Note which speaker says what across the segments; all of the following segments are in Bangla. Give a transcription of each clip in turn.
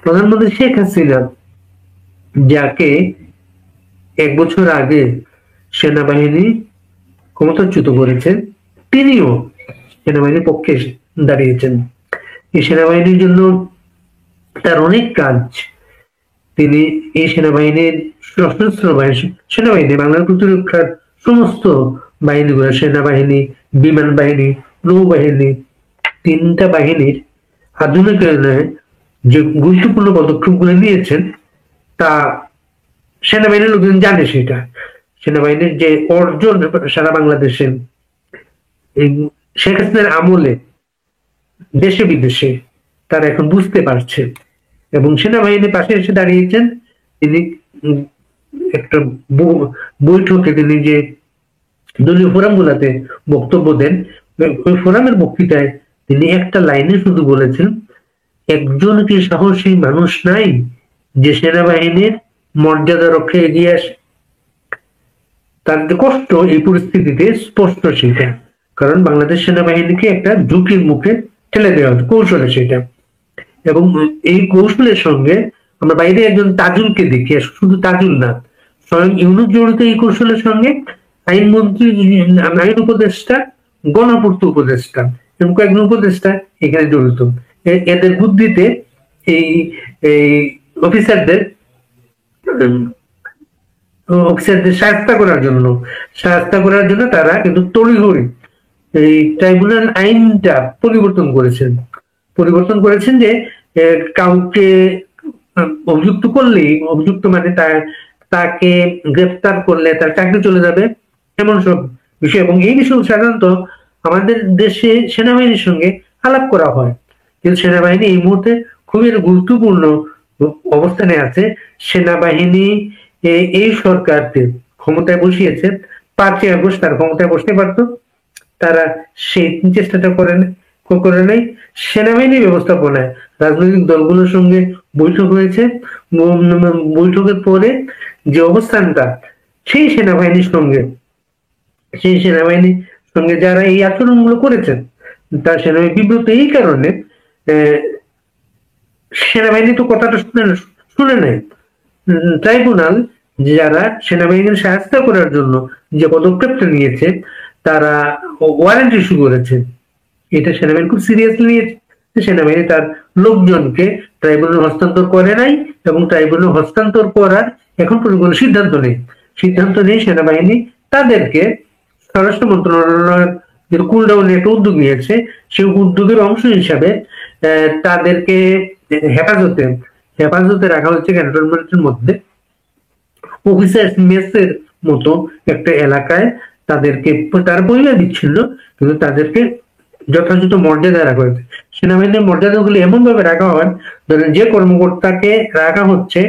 Speaker 1: প্রধানমন্ত্রী শেখ হাসিনা, যাকে 1 বছর আগে সেনাবাহিনী ক্ষমতাচ্যুত করেছেন, তিনিও সেনাবাহিনীর পক্ষে দাঁড়িয়েছেন। এই সেনাবাহিনীর জন্য তার অনেক কাজ। তিনি এই সেনাবাহিনীর সশস্ত্র সেনাবাহিনী, বাংলার প্রতিরক্ষার সমস্ত বাহিনীগুলো, সেনাবাহিনী, বিমান বাহিনী, নৌবাহিনী, 3টা বাহিনীর আধুনিকায়নে যে গুরুত্বপূর্ণ পদক্ষেপগুলো নিয়েছেন তা সেনাবাহিনীর লোকজন জানে। সেটা সেনাবাহিনীর যে অর্জন সারা বাংলাদেশে এই শেখ হাসিনার আমলে দেশে বিদেশে তারা এখন বুঝতে পারছে, এবং সেনাবাহিনীর পাশে এসে দাঁড়িয়েছেন। তিনি একটা বৈঠকে তিনি যে দলীয় ফোরাম গুলাতে বক্তব্য দেন, ওই ফোরামের বক্তৃতায় তিনি একটা লাইনে শুধু বলেছেন, একজন কি সাহসী মানুষ নাই যে সেনাবাহিনীর মর্যাদা রক্ষা এগিয়ে আসে? তার যে কষ্ট এই পরিস্থিতিতে স্পষ্ট সেটা, কারণ বাংলাদেশ সেনাবাহিনীকে একটা ঝুঁকির মুখে ঠেলে দেওয়া হচ্ছে কৌশলে সেটা। এবং এই কৌশলের সঙ্গে আমরা বাইরে একজন তাজুলকে দেখি, শুধু তাজুল না, স্বয়ং ইউনূস জড়িত এই কৌশলের সঙ্গে, আইনমন্ত্রী, আইন উপদেষ্টা, গণপূর্ত উপদেষ্টা এবং কয়েকজন উপদেষ্টা এখানে জড়িত। এদের বুদ্ধিতে এই অফিসারদের সাহায্য করার জন্য তারা কিন্তু তড়িঘড়ি এই ট্রাইব্যুনাল আইনটা পরিবর্তন করেছেন যে কাউকে অভিযুক্ত করলেই, অভিযুক্ত মানে তাকে গ্রেফতার করলে তার চাকরি চলে যাবে, এমন সব বিষয়। এবং এই বিষয় সাধারণত আমাদের দেশে সেনাবাহিনীর সঙ্গে আলাপ করা হয়, কিন্তু সেনাবাহিনী এই মুহূর্তে খুবই গুরুত্বপূর্ণ অবস্থানে আছে। সেনাবাহিনী এই সরকারকে ক্ষমতায় বসিয়েছে, 5ই আগস্ট তার ক্ষমতায় বসতে পারতো, তারা সেই চেষ্টাটা করে নাই। সেনাবাহিনী ব্যবস্থাপনায় রাজনৈতিক দলগুলোর সঙ্গে বৈঠক হয়েছে, বৈঠকের পরে যে অবস্থানটা সেই সেনাবাহিনীর সঙ্গে যারা এই আচরণগুলো করেছেন তার সেনাবাহিনী বিব্রত। এই কারণে সেনাবাহিনী তো কথাটা শুনে নেয়। ট্রাইব্যুনাল যারা সেনাবাহিনীর সাহায্য করার জন্য যে পদক্ষেপটা নিয়েছে, তারা ওয়ারেন্ট ইস্যু করেছে। এটা সেনাবাহিনী খুব সিরিয়াসলি নিয়েছে। সেনাবাহিনী তার লোকজনকে ট্রাইব্যুনাল হস্তান্তর করে নাই, এবং ট্রাইব্যুনাল হস্তান্তর করার এখন কোনো সিদ্ধান্ত নেই সেনাবাহিনী। তাদেরকে স্বরাষ্ট্র মন্ত্রণালয়ের যে কুলডাউন একটা উদ্যোগ নিয়েছে, সেই উদ্যোগের অংশ হিসাবে তাদেরকে হেফাজতে রাখা হচ্ছে ক্যান্টনমেন্টের মধ্যে, অফিসার মেসের মতো একটা এলাকায়। তাদেরকে তার পরিবার দিচ্ছিল, কিন্তু তাদেরকে যথাযথ মর্যাদা রাখা হয়েছে। সেনাবাহিনীর মর্যাদাগুলি এমন ভাবে রাখা হয়, ধরেন যে কর্মকর্তাকে রাখা হচ্ছে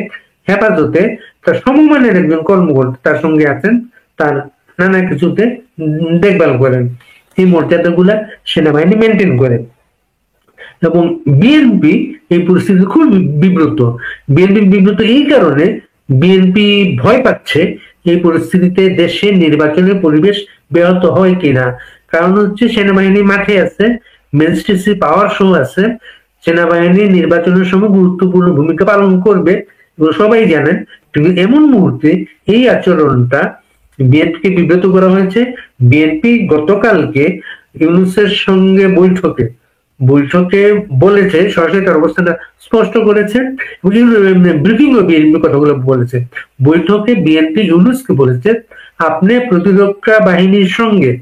Speaker 1: হেফাজতে, তার সমমানের একজন কর্মকর্তা তার সঙ্গে আছেন, তার নানা কিছুতে দেখভাল করেন। এই মর্যাদাগুলা সেনাবাহিনী মেনটেন করে। এবং বিএনপি এই পরিস্থিতি খুব বিব্রত। বিব্রত এই কারণে, বিএনপি ভয় পাচ্ছে এই পরিস্থিতিতে দেশে নির্বাচনের পরিবেশ ব্যাহত হয় কিনা। কারণ হচ্ছে সেনাবাহিনী মাঠে আছে, ম্যাজিস্ট্রেসি পাওয়ার শো আছে, সেনাবাহিনী নির্বাচনের সময় গুরুত্বপূর্ণ ভূমিকা পালন করবে এবং সবাই জানেন। কিন্তু এমন মুহূর্তে এই আচরণটা বিএনপিকে বিব্রত করা হয়েছে। বিএনপি গতকালকে ইউনূসের সঙ্গে বৈঠকে বলেছে, সরাসরি তার অবস্থানটা স্পষ্ট করেছে, ব্রিফিং ও বিএনপি কথাগুলো বলেছে। বৈঠকে বিএনপি ইউনূসকে বলেছে, আপনি প্রতিরক্ষা বাহিনীর সঙ্গে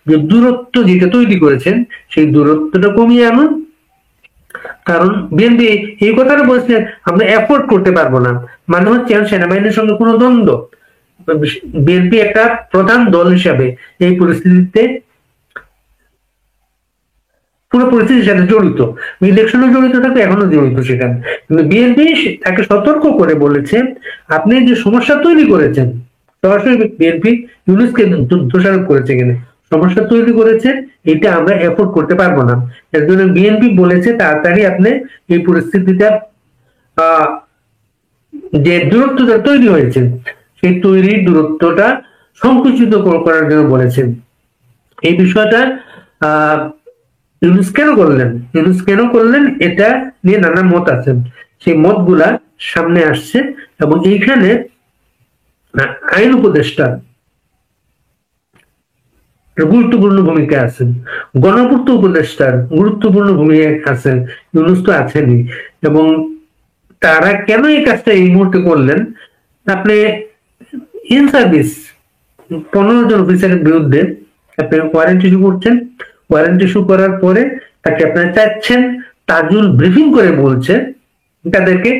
Speaker 1: যে দূরত্ব যেটা তৈরি করেছেন, সেই দূরত্বটা কমিয়ে আনুন। কারণ বিএনপি এই কথাটা বলেছে, আমরা এফোর্ড করতে পারবো না, মানে হচ্ছে সেনাবাহিনীর সঙ্গে কোনো দ্বন্দ্ব। বিএনপি একটা প্রধান দল হিসাবে এই পরিস্থিতিতে পুরো পরিস্থিতির সাথে জড়িত, ইলেকশনে জড়িত থাকে, এখনো জড়িত সেখানে। কিন্তু বিএনপি তাকে সতর্ক করে বলেছে, আপনি যে সমস্যা তৈরি করেছেন, সরাসরি বিএনপি ইউনূসকে দোষারোপ করেছে, এখানে সমস্যা তৈরি করেছে, এটা আমরা এফোর্ড করতে পারবো না। এর জন্য বিএনপি বলেছে তাড়াতাড়ি আপনি এই পরিস্থিতিটা, যে দূরত্বটা তৈরি হয়েছে, সেই তৈরি দূরত্বটা সংকুচিত করার জন্য বলেছেন। এই বিষয়টা ইউনূস কেন করলেন এটা নিয়ে নানা মত আছে। সেই মতগুলা সামনে আসছে এবং এইখানে আইন উপদেষ্টা গুরুত্বপূর্ণ ভূমিকা আছেন, গণপূর্ত উপদেষ্টার গুরুত্বপূর্ণ ভূমিকা আছেন, ইউনূস তো আছেনই। এবং তারা কেন এই কাজটা এই মুহূর্তে করলেন, আপনি ইন সার্ভিস 15 জন অফিসারের বিরুদ্ধে আপনি ওয়ারেন্ট ইস্যু করছেন, ওয়ারেন্ট ইস্যু করার পরে তাকে আপনারা চাচ্ছেন, তাজুল ব্রিফিং করে বলছে তাদেরকে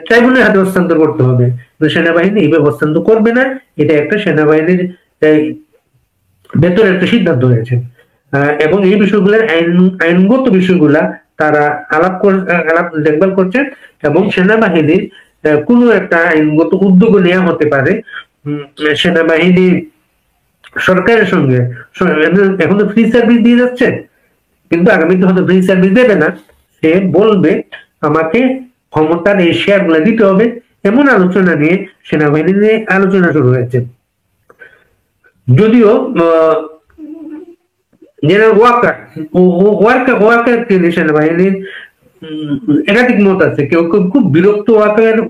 Speaker 1: ট্রাইব্যুনালের হাতে হস্তান্তর করতে হবে, সেনাবাহিনী এইভাবে হস্তান্তর করবে না, এটা একটা সেনাবাহিনীর ভেতরে একটা সিদ্ধান্ত হয়েছে। এবং এই বিষয়গুলোর আইনগত বিষয়গুলা তারা আলাপ দেখভাল করছেন এবং সেনাবাহিনীর কোনো একটা আইনগত উদ্যোগ নেওয়া হতে পারে। সেনাবাহিনী সরকারের সঙ্গে এখন তো ফ্রি সার্ভিস দিয়ে যাচ্ছে, কিন্তু আগামীতে হয়তো ফ্রি সার্ভিস দেবে না, সে বলবে আমাকে ক্ষমতার এই শেয়ার গুলা দিতে হবে, এমন আলোচনা নিয়ে সেনাবাহিনী নিয়ে আলোচনা শুরু হয়েছে। যদিও জেনারেল ওয়াকার সেনাবাহিনীর একাধিক মত আছে, কেউ কেউ খুব বিরক্ত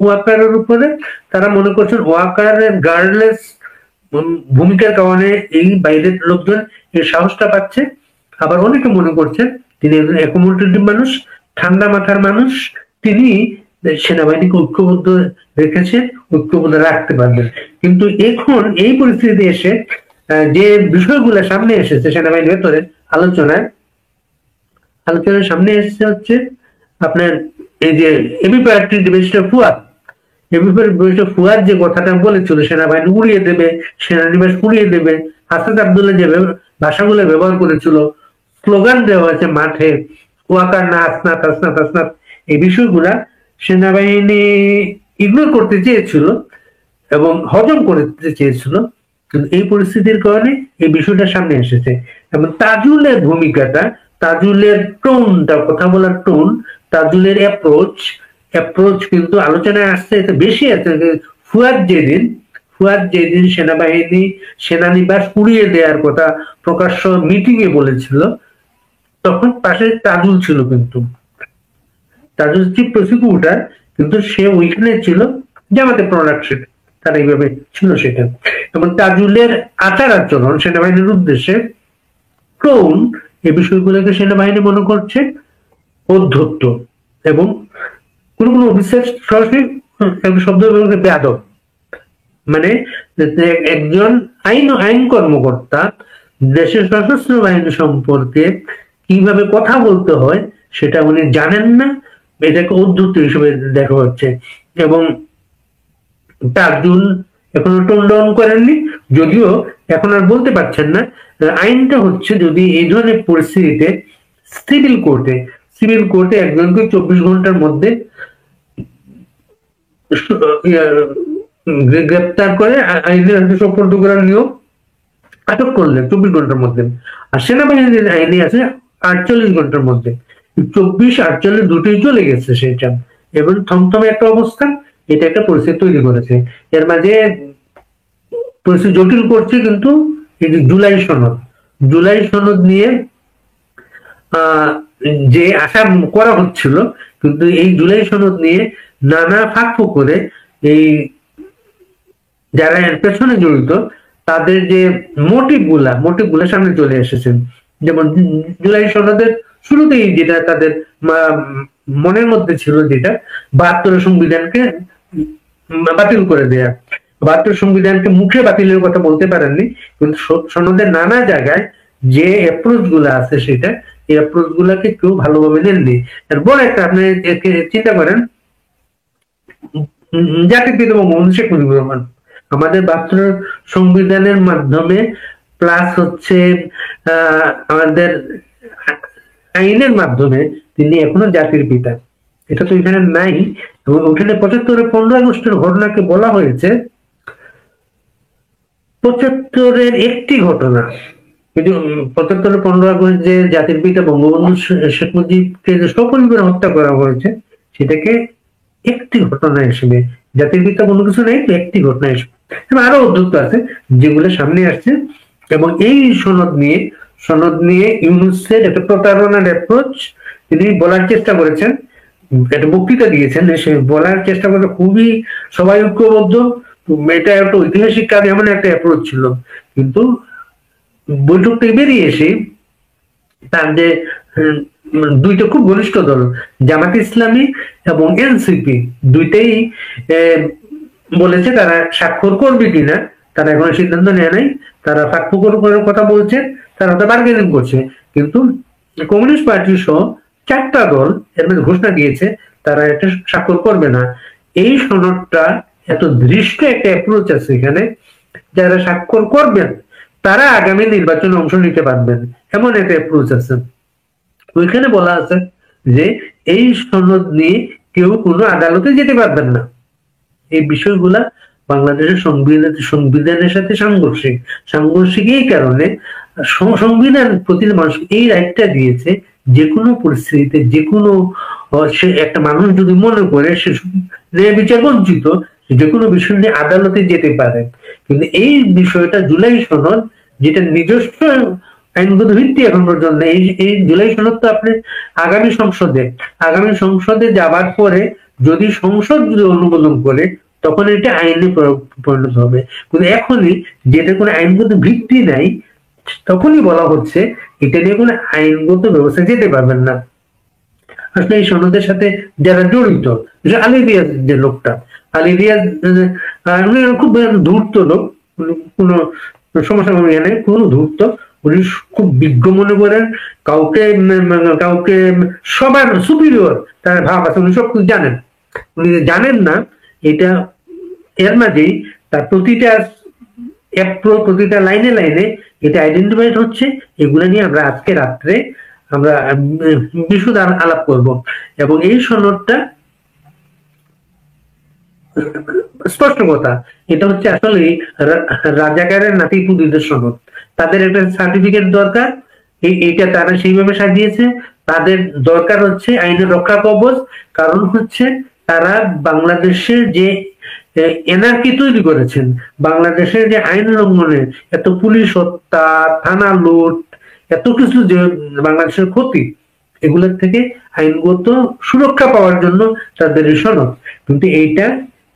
Speaker 1: ওয়াকারের উপরে, তারা মনে করছেন ওয়াকারের গার্ডলেস ভূমিকার কারণে এই বাইরের লোকজন এই সাহসটা পাচ্ছে। আবার অনেকে মনে করছেন তিনি একজন অ্যাকোমোডেটিভ মানুষ, ঠান্ডা মাথার মানুষ, তিনি সেনাবাহিনীকে ঐক্যবদ্ধ রেখেছেন, ঐক্যবদ্ধ রাখতে পারবেন। কিন্তু এখন এই পরিস্থিতিতে এসে যে বিষয়গুলো সামনে এসেছে সেনাবাহিনীর ভেতরে আলোচনার সামনে এসেছে হচ্ছে আপনার এই যে এবি প্রায়োরিটি ব্যারিস্টার ফুয়াদ যে কথাটা বলেছিল সেনাবাহিনী উড়িয়ে দেবে, সেনানিবাস উড়িয়ে দেবে, হাসান আব্দুল্লাহ যে ভাষাগুলো ব্যবহার করেছিল, স্লোগান দেওয়া হয়েছে মাঠে, ওয়াকার না আসনাত আসনাত আসনাত, এই বিষয়গুলা সেনাবাহিনী ইগনোর করতে চেয়েছিল এবং হজম করতে চেয়েছিল, কিন্তু এই পরিস্থিতির কারণে এই বিষয়টা সামনে এসেছে। এবং তাজুলের ভূমিকাটা, তাজুলের টোনটা, কথা বলার টোন, তাজুলের অ্যাপ্রোচ কিন্তু আলোচনায় আসছে, এটা বেশি আছে। ফুয়াদ যেদিন সেনাবাহিনী সেনানিবাস উড়িয়ে দেওয়ার কথা প্রকাশ্য মিটিং এ বলেছিল, তখন পাশে তাজুল ছিল, কিন্তু তাজুল চিফ প্রসিকিউটর, কিন্তু সে ওইখানে ছিল জামাতে প্রোডাকশন, তারা এইভাবে ছিল সেটা। এবং তাজুলের আচার আচরণ সেনাবাহিনীর উদ্দেশ্যে, টোন, এই বিষয়গুলোকে সেনাবাহিনী মনে করছে অধ্যত্ত এবং কোন কোন অফিসার সরাসরি শব্দ ব্যবহার বেয়াদব, মানে একজন আইন কর্মকর্তা দেশের সশস্ত্র বাহিনী সম্পর্কে কিভাবে কথা বলতে হয় সেটা উনি জানেন না, এটাকে অধ্যত্ত হিসেবে দেখা হচ্ছে। এবং তাজুল এখনো টোন ডাউন করেননি, যদিও এখন আর বলতে পারছেন না। আইনটা হচ্ছে যদি এই ধরনের পরিস্থিতিতে সিভিল কোর্টে একজনকে 24 ঘন্টার মধ্যে গ্রেপ্তার করে আইনের হাতে সোপর্দ করার নিয়ম, আটক করলেন 24 ঘন্টার মধ্যে। আর সেনাবাহিনীর আইনে আছে 48 ঘন্টার মধ্যে। 24-48 দুটোই চলে গেছে সেটা, এবং থমথমে একটা অবস্থা, এটা একটা পরিস্থিতি তৈরি করেছে। এর মাঝে পরিস্থিতি জটিল করছে কিন্তু এই যে জুলাই সনদ নিয়ে যে আশা করা হচ্ছিল, কিন্তু এই জুলাই সনদ নিয়ে নানা ফাঁক করে এই যারা এর পেছনে জড়িত তাদের যে মোটিভ গুলা সামনে চলে এসেছে। যেমন জুলাই সনদের শুরুতেই যেটা তাদের মনের মধ্যে ছিল, যেটা 72 সংবিধানকে বাতিল করে দেয়া, 72 সংবিধানকে মুখে বাতিলের কথা বলতে পারেননি, কিন্তু সনদের নানা জায়গায় যে অ্যাপ্রোচ গুলা আছে সেটা, এই অ্যাপ্রোচ গুলাকে কেউ ভালোভাবে নেননি। এর বড় একটা আপনি চিন্তা করেন, জাতির পিতা বঙ্গবন্ধু শেখ মুজিবুর রহমান আমাদের 72 সংবিধানের মাধ্যমে প্লাস হচ্ছে আমাদের আইনের মাধ্যমে তিনি এখনো জাতির পিতা, এটা তো এখানে নাই। এবং ওখানে 75-এর 15 আগস্টের ঘটনাকে বলা হয়েছে 75-এর একটি ঘটনা, কিন্তু 75-এর 15 আগস্ট যে জাতির পিতা বঙ্গবন্ধু শেখ মুজিবকে যে সপরিবারে হত্যা করা হয়েছে সেটাকে একটি ঘটনা হিসেবে, জাতির পিতা কোনো কিছু নেই, একটি ঘটনা হিসেবে। এবং আরো উদ্যোগ আছে যেগুলো সামনে আসছে। এবং এই সনদ নিয়ে ইউনূসের একটা প্রতারণার অ্যাপ্রোচ তিনি বলার চেষ্টা করেছেন একটা বক্তৃতা দিয়েছেন, সে বলার চেষ্টা করতে খুবই সবাই ঐক্যবদ্ধ। এটা একটা ঐতিহাসিক কাজ, এমন একটা অ্যাপ্রোচ ছিল। কিন্তু বৈঠক থেকে বেরিয়ে এসে তার যে দুইটা খুব ঘনিষ্ঠ দল, জামাত ইসলামী এবং এনসিপি, দুইটাই বলেছে তারা স্বাক্ষর করবে কিনা তারা এখনো সিদ্ধান্ত নেয় নাই। তারা ফাঁকফোকর করে কথা বলছে, তারা তো বার্গেনিং করছে। কিন্তু কমিউনিস্ট পার্টি সহ 4টা দল এর মধ্যে ঘোষণা দিয়েছে তারা এটা স্বাক্ষর করবে না। এই সনদটা এত দৃষ্ট একটা অ্যাপ্রোচ আছে এখানে, যারা স্বাক্ষর করবেন তারা আগামী নির্বাচনে অংশ নিতে পারবেন, এমন একটা অ্যাপ্রোচ আছে। ওইখানে বলা আছে যে এই সনদ নিয়ে কেউ কোনো আদালতে যেতে পারবেন না। এই বিষয়গুলা বাংলাদেশের সংবিধানের সাথে সাংঘর্ষিক এই কারণে সংবিধান প্রতিটি মানুষ এই রাইটটা দিয়েছে যে কোনো পরিস্থিতিতে যে কোনো সে একটা মানুষ যদি মনে করে সে বিচার বঞ্চিত, যে কোনো বিষয় নিয়ে আদালতে যেতে পারে। কিন্তু এই বিষয়টা জুলাই সনদ, যেটা নিজস্ব আইনগত ভিত্তি এখন পর্যন্ত, এই জুলাই সনদ তো আপনি আগামী সংসদে যাবার পরে যদি সংসদ যদি অনুমোদন করে তখন এটা আইনে পরিণত হবে। কিন্তু এখনই যেটা কোনো আইনগত ভিত্তি নাই, তখনই বলা হচ্ছে এটা নিয়ে কোনো আইনগত ব্যবস্থা যেতে পারবেন না। আসলে এই সনদের সাথে যারা জড়িত, আলী রিয়াজ যে লোকটা, আলী রিয়াজ খুব ধূর্ত লোক, কোন সমস্যা নেই, কোন ধূর্ত। উনি খুব বিজ্ঞ মনে করেন, কাউকে সবার সুপিরিয়র তার ভাব আছে, উনি সব কিছু জানেন। উনি জানেন না এটা, এর মাঝেই তার প্রতিটা লাইনে লাইনে এটা আইডেন্টিফাইড হচ্ছে। এগুলো নিয়ে আমরা আজকে রাত্রে আমরা বিশদ আলাপ করব। এবং এই সনদটা স্পষ্ট কথা, এটা হচ্ছে আসলে রাজাকারের নাতিপুতিদের সনদ। তাদের একটা সার্টিফিকেট দরকার, এইটা তারা সেইভাবে সাজিয়েছে। তাদের দরকার হচ্ছে আইনের রক্ষা কবচ, কারণ হচ্ছে তারা বাংলাদেশের যে এনআরকি তৈরি করেছেন, বাংলাদেশের যে আইন লঙ্ঘনে এত পুলিশ হত্যা, থানা লুট, এত কিছু যে বাংলাদেশের ক্ষতি, এগুলোর থেকে আইনগত সুরক্ষা পাওয়ার জন্য তাদের এই সনদ। কিন্তু এইটা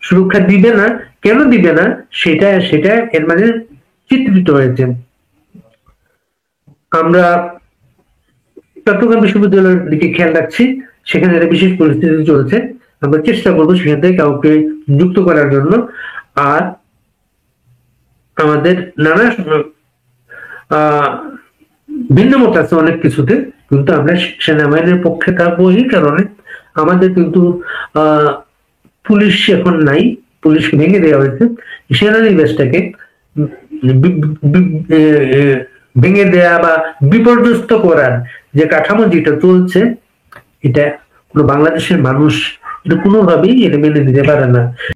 Speaker 1: সুরক্ষা দিবে না, কেন দিবে না সেটা এর মাঝে চিত্রিত হয়েছে। আমরা চট্টগ্রাম বিশ্ববিদ্যালয়ের দিকে খেয়াল রাখছি, সেখানে একটা বিশেষ পরিস্থিতি চলছে। আমরা চেষ্টা করবো সেখান থেকে কাউকে যুক্ত করার জন্য। আর আমাদের নানা ভিন্ন মত আছে অনেক কিছুতে, কিন্তু আমরা সেনাবাহিনীর পক্ষে থাকবো এই কারণে আমাদের কিন্তু পুলিশ এখন নাই, পুলিশ ভেঙে দেওয়া হয়েছে। সেনানিবাসটাকে ভেঙে দেয়া বা বিপর্যস্ত করার যে কাঠামো যেটা চলছে, এটা কোনো বাংলাদেশের মানুষ এটা কোনোভাবেই এটা মেনে নিতে পারে না।